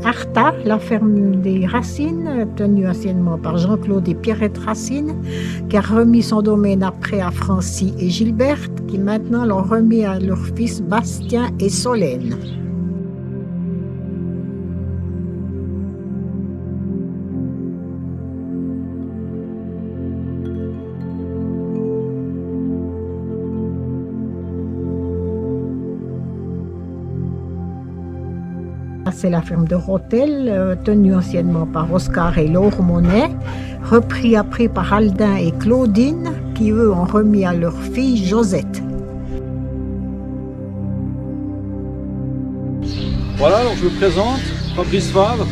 Arta, la ferme des Racines, tenue anciennement par Jean-Claude et Pierrette Racine, qui a remis son domaine après à Francie et Gilberte, qui maintenant l'ont remis à leurs fils Bastien et Solène. C'est la ferme de Rotel, tenue anciennement par Oscar et Laure Monet, repris après par Aldin et Claudine, qui eux ont remis à leur fille Josette. Voilà, donc je me présente, Fabrice Favre.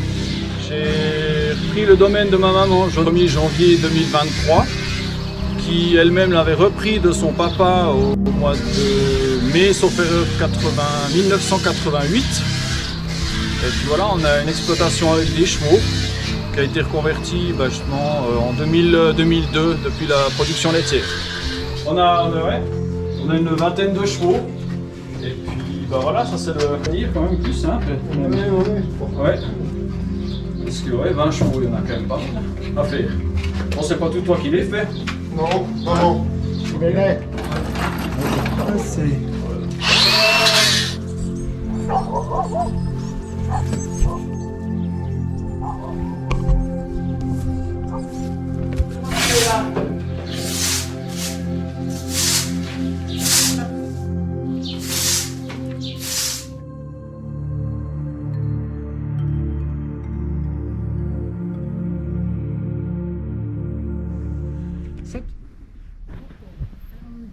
J'ai pris le domaine de ma maman le 1er janvier 2023, qui elle-même l'avait repris de son papa au mois de mai, sauf erreur 1988. Et puis voilà, on a une exploitation avec des chevaux qui a été reconvertie justement en 2002 depuis la production laitière. On a une vingtaine de chevaux. Et puis voilà, ça c'est le livre quand même plus simple. Ouais. Parce que 20 chevaux, il y en a quand même pas à faire. Bon, c'est pas tout toi qui les fais. Non. Je les mets. C'est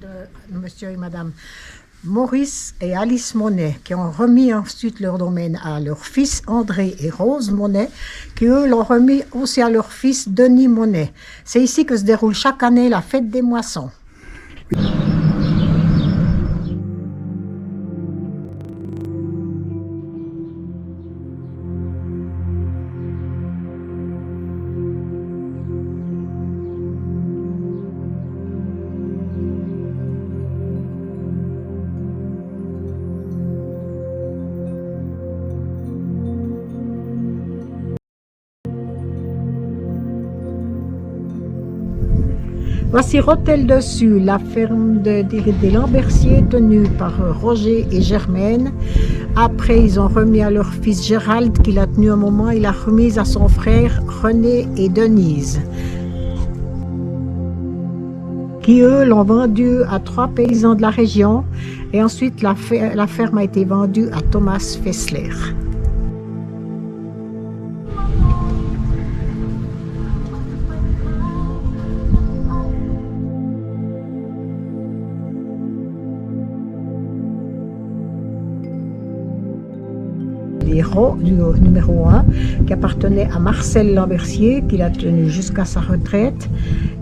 de monsieur et madame Maurice et Alice Monet, qui ont remis ensuite leur domaine à leurs fils André et Rose Monet, qui eux l'ont remis aussi à leur fils Denis Monet. C'est ici que se déroule chaque année la fête des moissons. Voici Rotel-Dessus, la ferme des Lambertiers tenue par Roger et Germaine. Après, ils ont remis à leur fils Gérald, qui l'a tenu un moment. Il l'a remise à son frère René et Denise, qui eux l'ont vendu à 3 paysans de la région. Et ensuite, la ferme a été vendue à Thomas Fessler. Héros du numéro 1 qui appartenait à Marcel Lambertier, qui l'a tenu jusqu'à sa retraite,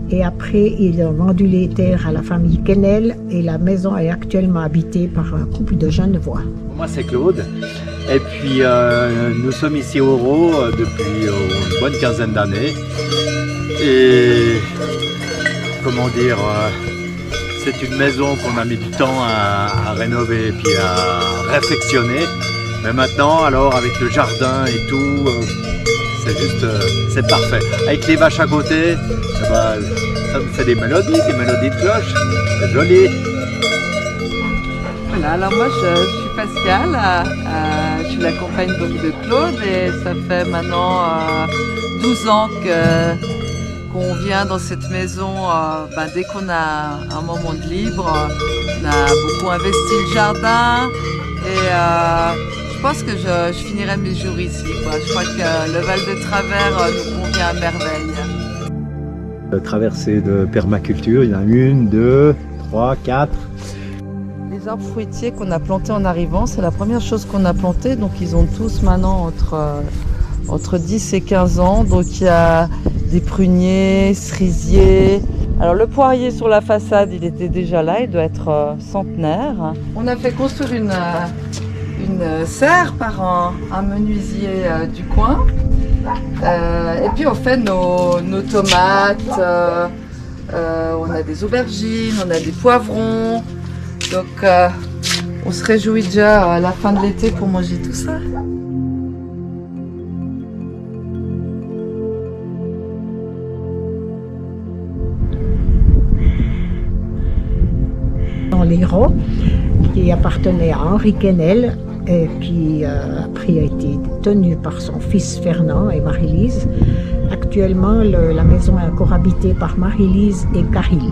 et après ils ont vendu les terres à la famille Quesnel et la maison est actuellement habitée par un couple de Genevois. Moi c'est Claude et puis nous sommes ici au Roux depuis une bonne quinzaine d'années et comment dire, c'est une maison qu'on a mis du temps à rénover et puis à réfectionner. Mais maintenant, alors avec le jardin et tout, c'est juste, c'est parfait. Avec les vaches à côté, ça me fait des mélodies de cloche. C'est joli. Voilà, alors moi je suis Pascal, je suis la compagne donc de Claude et ça fait maintenant 12 ans qu'on vient dans cette maison. Dès qu'on a un moment de libre, on a beaucoup investi le jardin et je pense que je finirai mes jours ici, quoi. Je crois que le Val de Travers nous convient à merveille. La traversée de permaculture, il y en a 1, 2, 3, 4. Les arbres fruitiers qu'on a plantés en arrivant, c'est la première chose qu'on a plantée. Donc ils ont tous maintenant entre 10 et 15 ans. Donc il y a des pruniers, cerisiers. Alors le poirier sur la façade, il était déjà là, il doit être centenaire. On a fait construire une serre par un menuisier du coin. Et puis on fait nos tomates, on a des aubergines, on a des poivrons. Donc on se réjouit déjà à la fin de l'été pour manger tout ça. l'Hérault, qui appartenait à Henri Quesnel, et qui après a été tenu par son fils Fernand et Marie-Lise. Actuellement, la maison est encore habitée par Marie-Lise et Caril.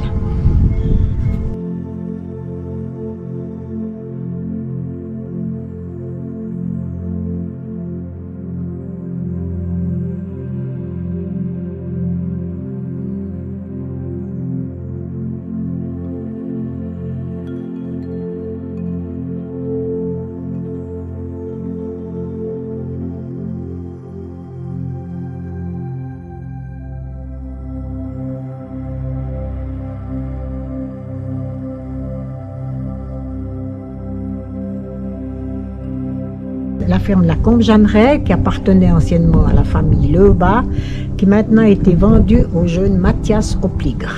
La ferme La Combe-Jeanneret, qui appartenait anciennement à la famille Lebas, qui maintenant a été vendue au jeune Mathias Opligre.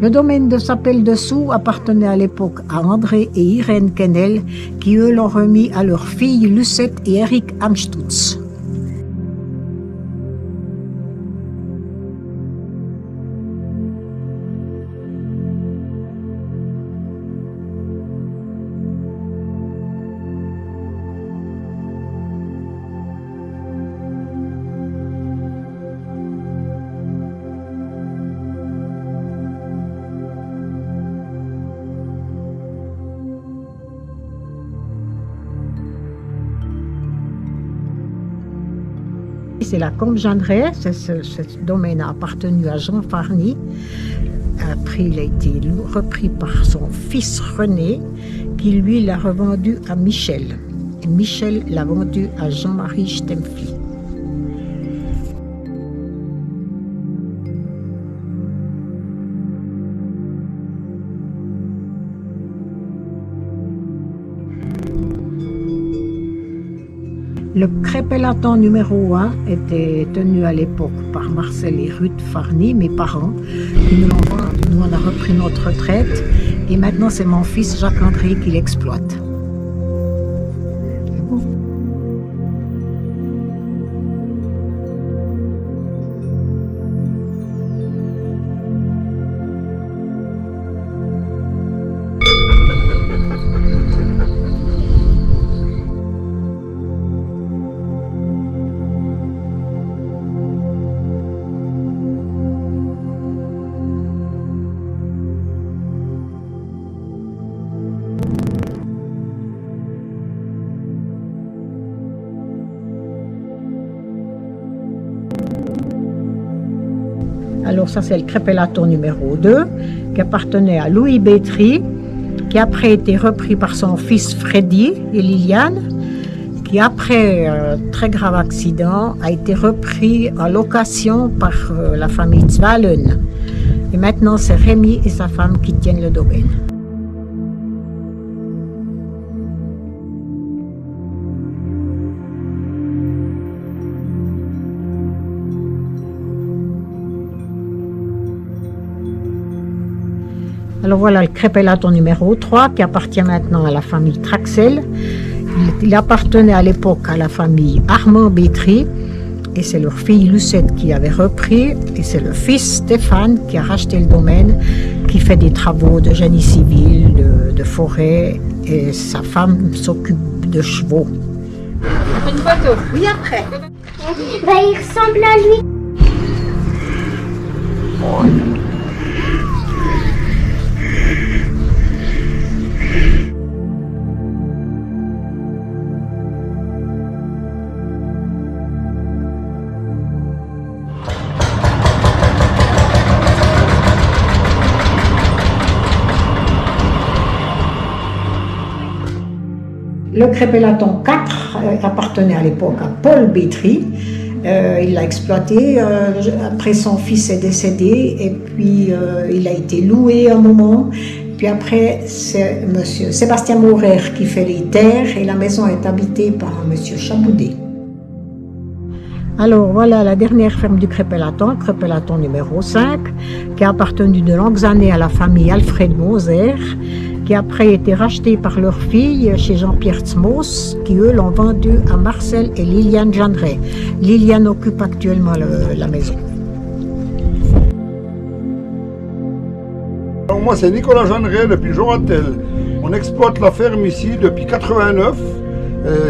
Le domaine de Sapel-Dessous appartenait à l'époque à André et Irène Quesnel, qui eux l'ont remis à leurs filles Lucette et Eric Amstutz. C'est la Combe-Jeanneret, ce domaine a appartenu à Jean Farny. Après, il a été repris par son fils René, qui lui l'a revendu à Michel. Et Michel l'a vendu à Jean-Marie Stempfli. Le crépelaton numéro 1 était tenu à l'époque par Marcel et Ruth Farny, mes parents, qui nous l'ont vendu. Nous, on a repris notre retraite et maintenant c'est mon fils Jacques-André qui l'exploite. Alors ça c'est le crépelaton numéro 2 qui appartenait à Louis Bétry, qui après a été repris par son fils Freddy et Liliane, qui après un très grave accident a été repris en location par la famille Zwalen. Et maintenant c'est Rémi et sa femme qui tiennent le domaine. Alors voilà le crépelaton numéro 3 qui appartient maintenant à la famille Traxel. Il appartenait à l'époque à la famille Armand Bétry et c'est leur fille Lucette qui avait repris et c'est le fils Stéphane qui a racheté le domaine, qui fait des travaux de génie civil, de forêt et sa femme s'occupe de chevaux. On fait une photo. Oui, après. Bah, il ressemble à lui. Le crépelaton 4 appartenait à l'époque à Paul Bétry. Il l'a exploité, après son fils est décédé et puis il a été loué un moment. Puis après c'est monsieur Sébastien Maurer qui fait les terres et la maison est habitée par monsieur Chapoudet. Alors voilà la dernière ferme du Crépelaton numéro 5, qui a appartenu de longues années à la famille Alfred Moser, qui après a été racheté par leur fille chez Jean-Pierre Tzmos, qui eux l'ont vendu à Marcel et Liliane Jeanneret. Liliane occupe actuellement la maison. Alors moi c'est Nicolas Jeanneret depuis Joratel. On exploite la ferme ici depuis 89.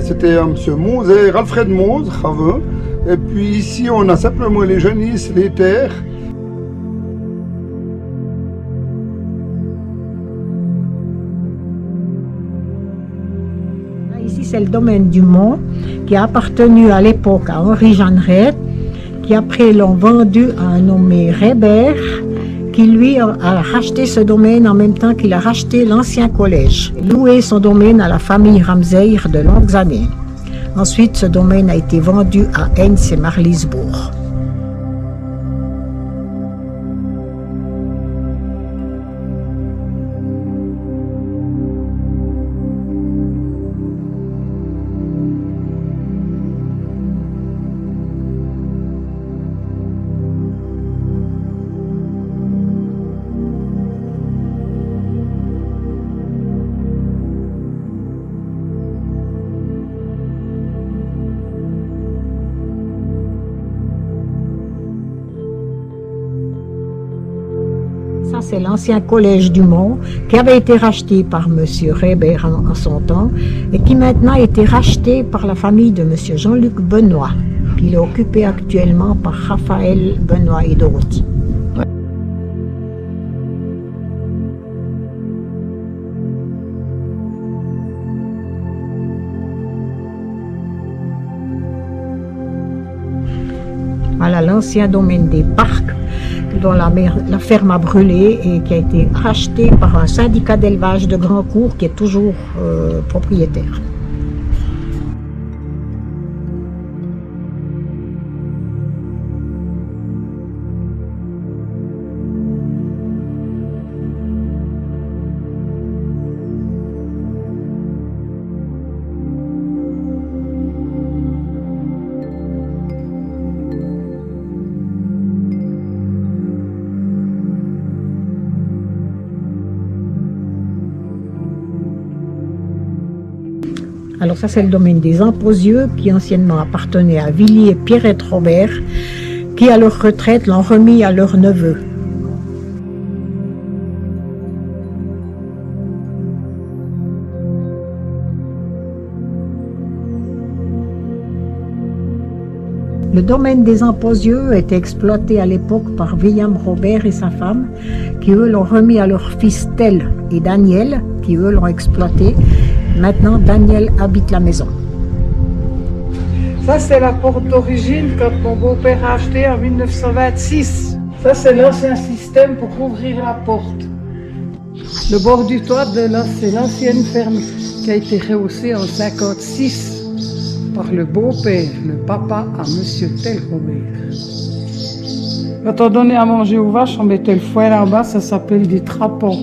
C'était M. Moser, Alfred Moser, avant. Et puis ici on a simplement les génisses, les terres. Ici c'est le domaine du Mont, qui a appartenu à l'époque à Henri Jeanneret, qui après l'ont vendu à un nommé Reber, qui lui a racheté ce domaine en même temps qu'il a racheté l'ancien collège. Loué son domaine à la famille Ramseyer de longues années. Ensuite, ce domaine a été vendu à Heinz et Marlisbourg. Ça, c'est l'ancien collège du Mont qui avait été racheté par M. Reber en son temps et qui maintenant a été racheté par la famille de M. Jean-Luc Benoît. Il est occupé actuellement par Raphaël Benoît et Dorothy. Voilà l'ancien domaine des Parcs, dont la ferme a brûlé et qui a été racheté par un syndicat d'élevage de Grandcourt qui est toujours propriétaire. Alors ça c'est le domaine des Emposieux qui anciennement appartenait à Willy et Pierrette Robert qui à leur retraite l'ont remis à leur neveu. Le domaine des Emposieux était exploité à l'époque par William Robert et sa femme qui eux l'ont remis à leurs fils Tel et Daniel qui eux l'ont exploité. Maintenant, Daniel habite la maison. Ça, c'est la porte d'origine quand mon beau-père a acheté en 1926. Ça, c'est l'ancien système pour ouvrir la porte. Le bord du toit, c'est l'ancienne ferme qui a été rehaussée en 1956 par le beau-père, le papa à Monsieur Tel Robert. Quand on donnait à manger aux vaches, on mettait le foin là-bas, ça s'appelle des trapants.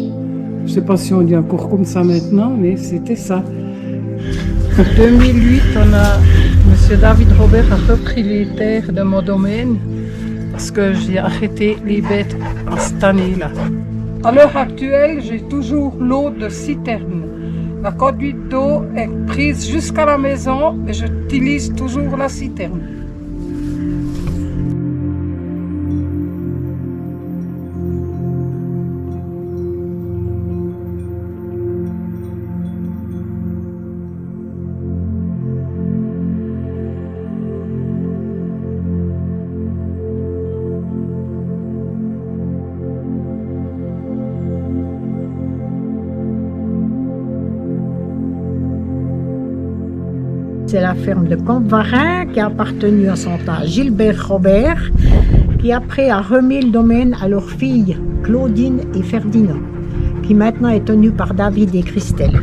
Je ne sais pas si on dit encore comme ça maintenant, mais c'était ça. En 2008, Monsieur David Robert a repris les terres de mon domaine parce que j'ai arrêté les bêtes en cette année-là. À l'heure actuelle, j'ai toujours l'eau de citerne. La conduite d'eau est prise jusqu'à la maison, mais j'utilise toujours la citerne. C'est la ferme de Combevarin qui a appartenu en son temps à Gilbert Robert, qui après a remis le domaine à leurs filles Claudine et Ferdinand, qui maintenant est tenue par David et Christelle.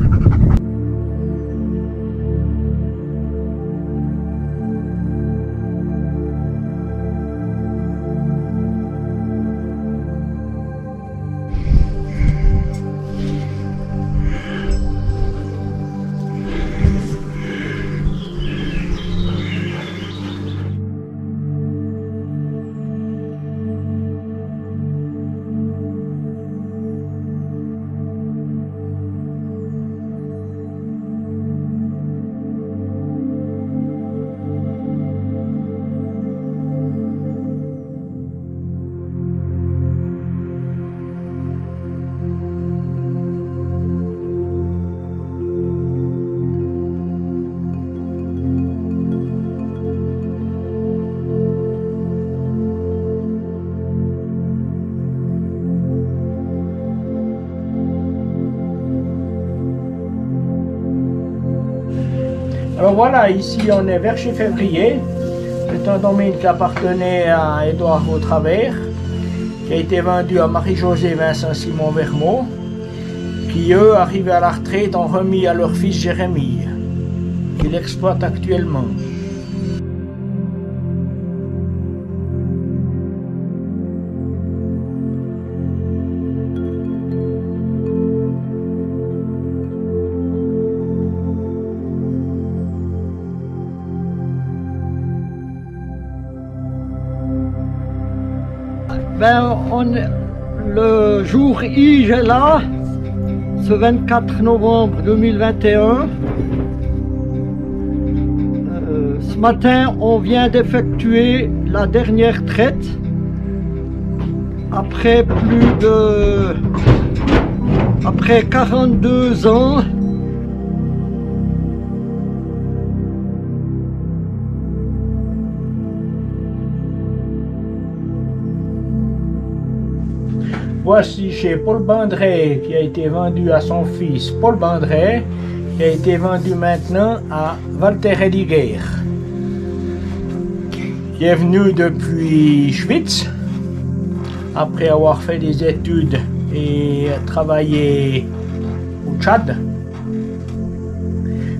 Alors voilà, ici on est Verger-Février. C'est un domaine qui appartenait à Édouard Vautravers, qui a été vendu à Marie-Josée Vincent Simon Vermeau, qui eux, arrivés à la retraite, ont remis à leur fils Jérémie, qu'il exploite actuellement. Le jour I, j'ai là, ce 24 novembre 2021. Ce matin, on vient d'effectuer la dernière traite. Après après 42 ans. Voici chez Paul Bandret, qui a été vendu à son fils Paul Bandret, qui a été vendu maintenant à Walter Hediger, qui est venu depuis Schwytz, après avoir fait des études et travaillé au Tchad.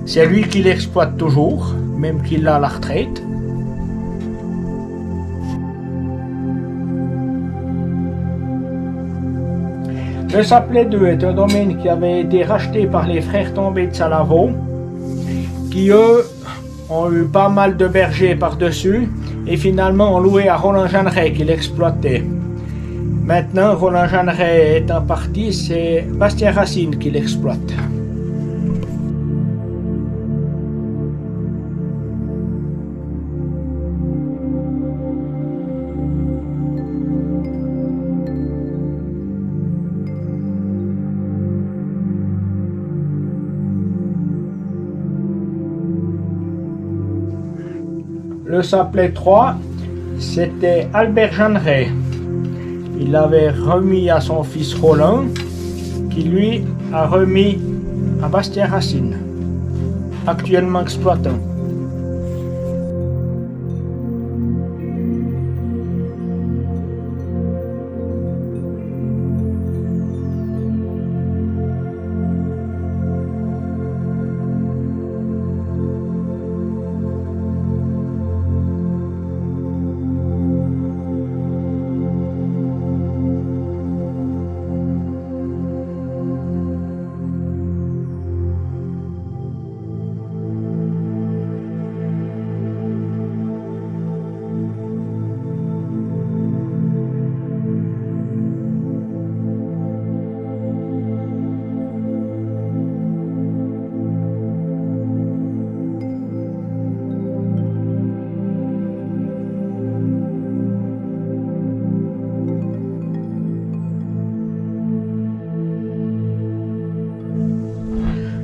C'est lui qui l'exploite toujours, même qu'il a la retraite. Le Saplet 2 est un domaine qui avait été racheté par les frères tombés de Salavo, qui eux ont eu pas mal de bergers par-dessus et finalement ont loué à Roland Jeanneret qui l'exploitait. Maintenant, Roland Jeanneret étant parti, c'est Bastien Racine qui l'exploite. Le Saplet 3, c'était Albert Jeanneret. Il l'avait remis à son fils Roland, qui lui a remis à Bastien Racine, actuellement exploitant.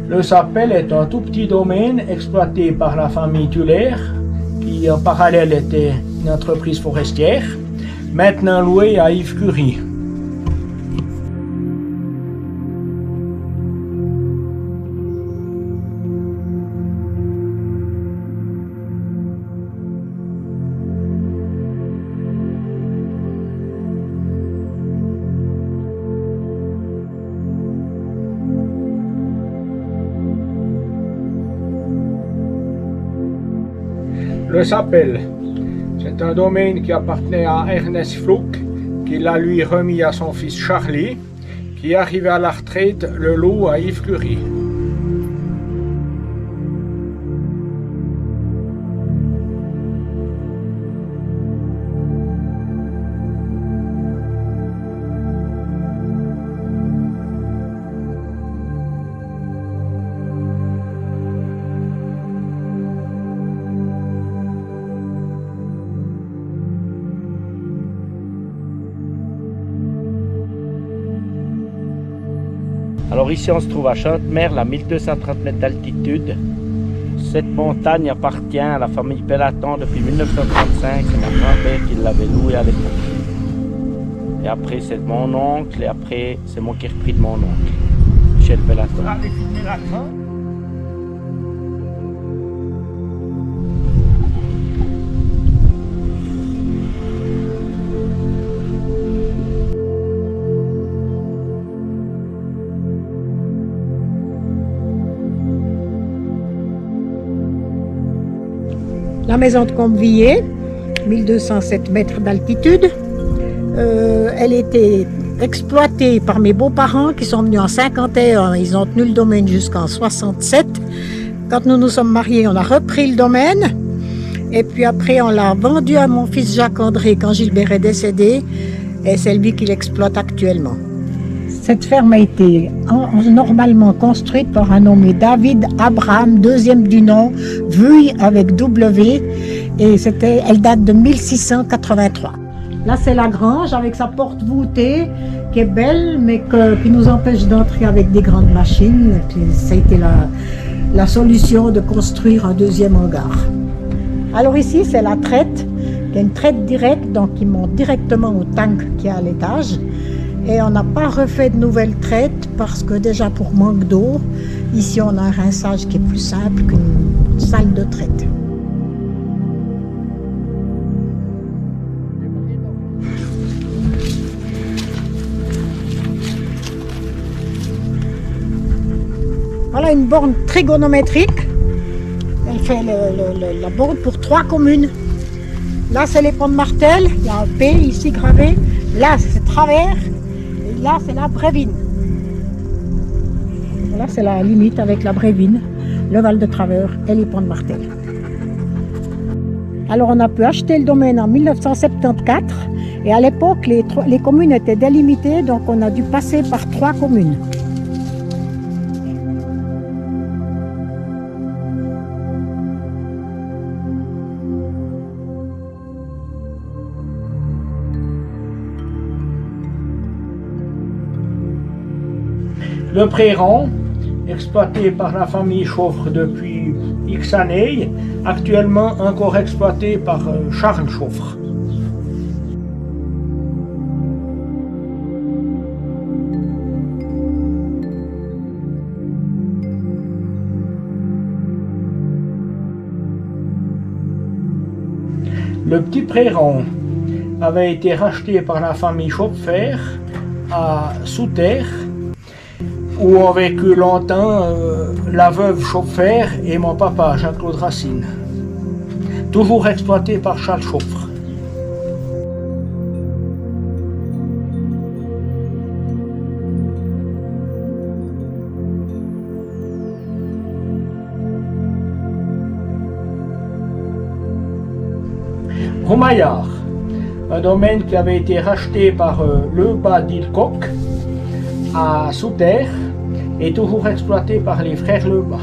Le Sapel est un tout petit domaine exploité par la famille Tuller, qui en parallèle était une entreprise forestière, maintenant louée à Yves Curie. Le Sapel, c'est un domaine qui appartenait à Ernest Fluck, qui l'a lui remis à son fils Charlie, qui arrivé à la retraite le loue à Yves Curie. Alors ici on se trouve à Chantemerle à 1230 mètres d'altitude. Cette montagne appartient à la famille Pellaton depuis 1935, c'est mon grand-père qui l'avait loué à l'époque. Et après c'est mon oncle et après c'est moi qui ai repris de mon oncle, Michel Pellaton. La maison de Combevilliers, 1207 mètres d'altitude. Elle était exploitée par mes beaux-parents qui sont venus en 51. Ils ont tenu le domaine jusqu'en 67. Quand nous nous sommes mariés, on a repris le domaine. Et puis après, on l'a vendu à mon fils Jacques-André quand Gilbert est décédé. Et c'est lui qui l'exploite actuellement. Cette ferme a été normalement construite par un nommé David Abraham, deuxième du nom, Vuille avec W. Et elle date de 1683. Là, c'est la grange avec sa porte voûtée qui est belle, mais qui nous empêche d'entrer avec des grandes machines. Et puis, ça a été la solution de construire un deuxième hangar. Alors ici, c'est la traite. Il y a une traite directe, donc qui monte directement au tank qui est à l'étage. Et on n'a pas refait de nouvelles traites parce que déjà pour manque d'eau, ici on a un rinçage qui est plus simple qu'une salle de traite. Voilà une borne trigonométrique. Elle fait la borne pour 3 communes. Là, c'est les ponts de Martel. Il y a un P ici gravé. Là, c'est Travers. Et là, c'est la Brévine. Là, c'est la limite avec la Brévine, le Val de Travers et les ponts de Martel. Alors, on a pu acheter le domaine en 1974. Et à l'époque, les communes étaient délimitées. Donc, on a dû passer par 3 communes. Le Pré-Rond, exploité par la famille Chauffre depuis X années, actuellement encore exploité par Charles Chauffre. Le petit Pré-Rond avait été racheté par la famille Chaufffer à Souterre, où ont vécu longtemps la veuve Chaufffer et mon papa, Jean-Claude Racine. Toujours exploité par Charles Chauffre. Roumaillard, un domaine qui avait été racheté par le bas d'Ilcoq à Souterre, est toujours exploité par les frères Lebas.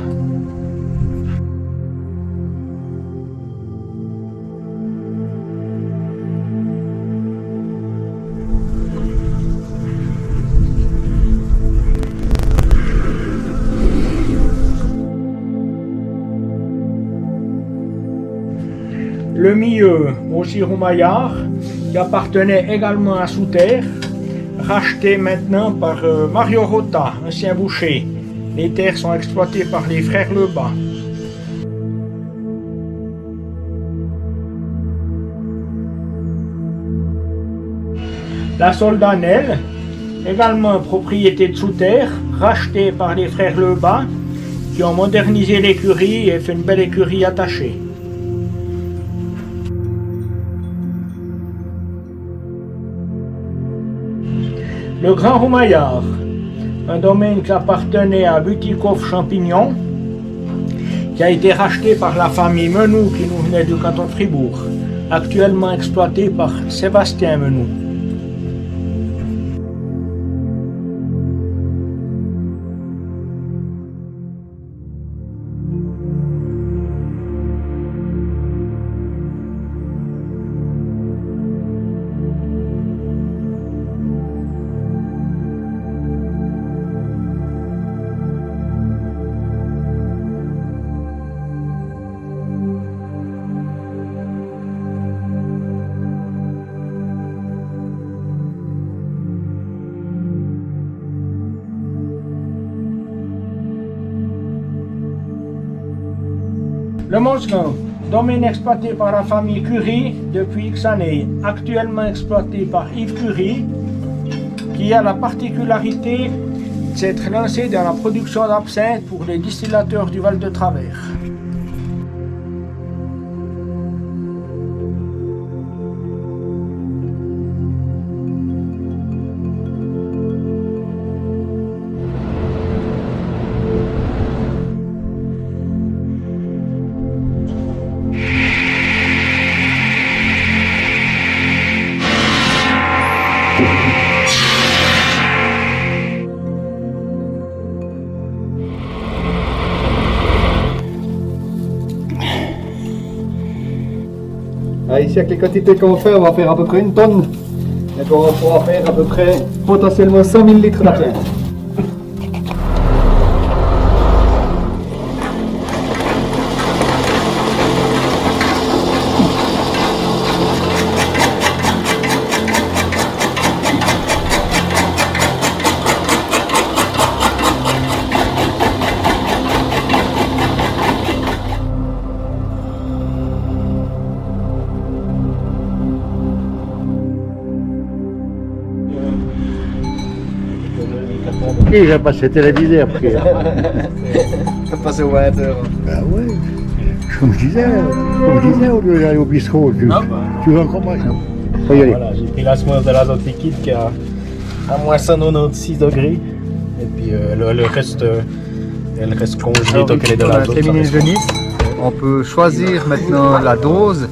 Le milieu, aussi Roumaillard, qui appartenait également à Souterre, racheté maintenant par Mario Rota, ancien boucher. Les terres sont exploitées par les frères Lebas. La Soldanelle, également propriété de Souterre, rachetée par les frères Lebas, qui ont modernisé l'écurie et fait une belle écurie attachée. Le Grand Roumaillard, un domaine qui appartenait à Butikov-Champignon, qui a été racheté par la famille Menou qui nous venait du canton de Fribourg, actuellement exploité par Sébastien Menou. Le Moscon, domaine exploité par la famille Curie depuis X années, actuellement exploité par Yves Curie, qui a la particularité d'être lancé dans la production d'absinthe pour les distillateurs du Val de Travers. ici, avec les quantités qu'on fait, on va faire à peu près 1 tonne. Et donc on pourra faire à peu près potentiellement 100 000 litres d'affaires. Et j'ai passé télévisé après. T'as passé au 20h. Ben ouais. Comme je disais, au lieu d'aller au bistrot, tu veux encore manger. Faut y aller. Voilà, j'ai pris la semence de l'azote liquide qui a à moins 196 degrés. Et puis le reste, elle reste congelée tant qu'elle est de On a l'azote. terminé le genisse. On peut choisir maintenant la dose,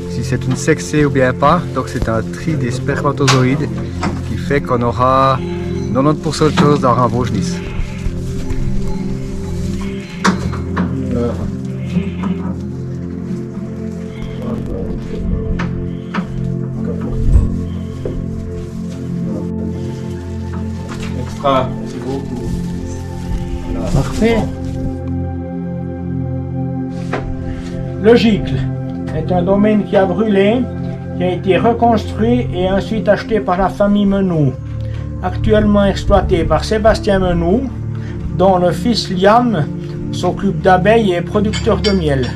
si c'est une sexée ou bien pas. Donc c'est un tri des spermatozoïdes qui fait qu'on aura 90% de choses dans un beau genisse. Extra, merci beaucoup. Voilà. Parfait. Le Gicle est un domaine qui a brûlé, qui a été reconstruit et ensuite acheté par la famille Menou. Actuellement exploité par Sébastien Menou, dont le fils Liam s'occupe d'abeilles et est producteur de miel.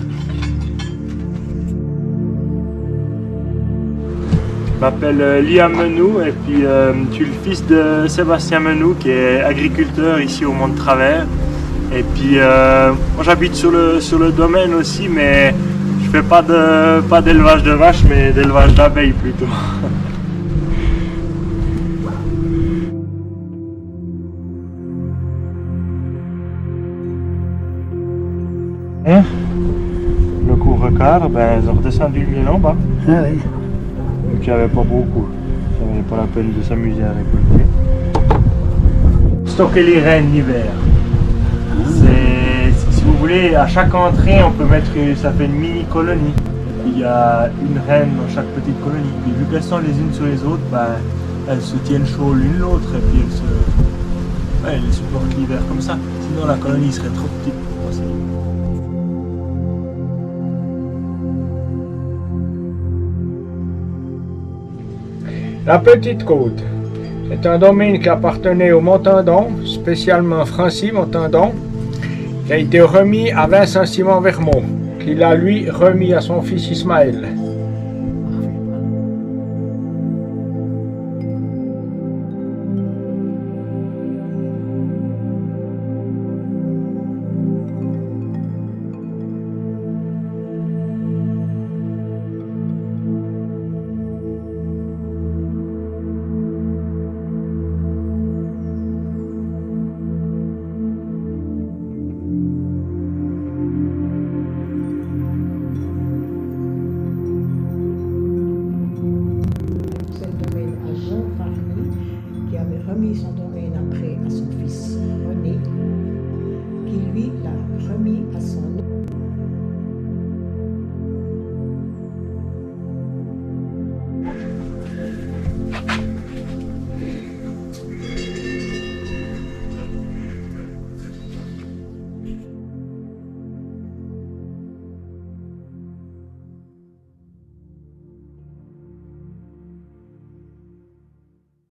Je m'appelle Liam Menou et puis je suis le fils de Sébastien Menou qui est agriculteur ici au Mont de Travers. Et puis moi j'habite sur le domaine aussi, mais je fais pas d'élevage de vaches mais d'élevage d'abeilles plutôt. Le couvre-cadre, ben ils ont redescendu le miel en bas. Ah oui. Donc il n'y avait pas beaucoup. Ça valait pas la peine de s'amuser à récolter. Stocker les reines l'hiver. Si vous voulez, à chaque entrée, on peut mettre, ça fait une mini colonie. Il y a une reine dans chaque petite colonie. Et vu qu'elles sont les unes sur les autres, ben, elles se tiennent chaud l'une l'autre et puis elles supportent l'hiver comme ça. Sinon la colonie serait trop petite pour passer. La Petite Côte est un domaine qui appartenait au Montandon, spécialement Francis Montandon, qui a été remis à Vincent Simon Vermont, qui l'a lui remis à son fils Ismaël. C'est le domaine à Jean Farny qui avait remis son domaine après à son fils